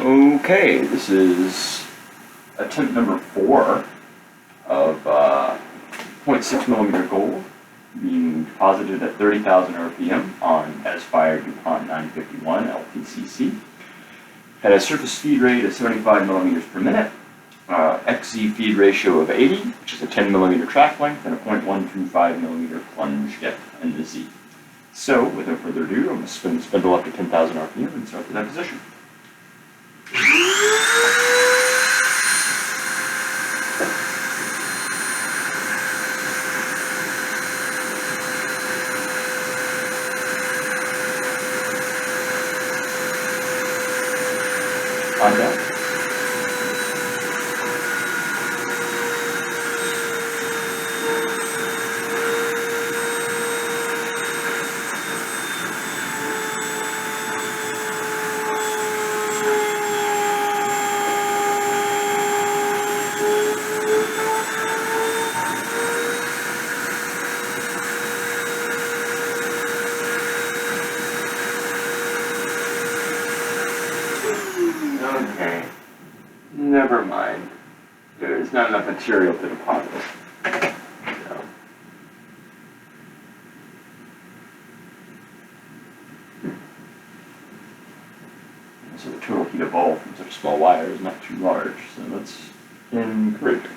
Okay, this is attempt number 4 of 0.6 millimeter gold being deposited at 30,000 RPM on S-Fire DuPont 951 LTCC. Had a surface feed rate of 75 millimeters per minute, XZ feed ratio of 80, which is a 10 millimeter track length, and a 0.125 millimeter plunge depth in the Z. So, without further ado, I'm going to spin the spindle up to 10,000 RPM and start the deposition. On down. Okay, never mind. There's not enough material to deposit it. So the total heat of all from such a small wire is not too large, so that's encouraging.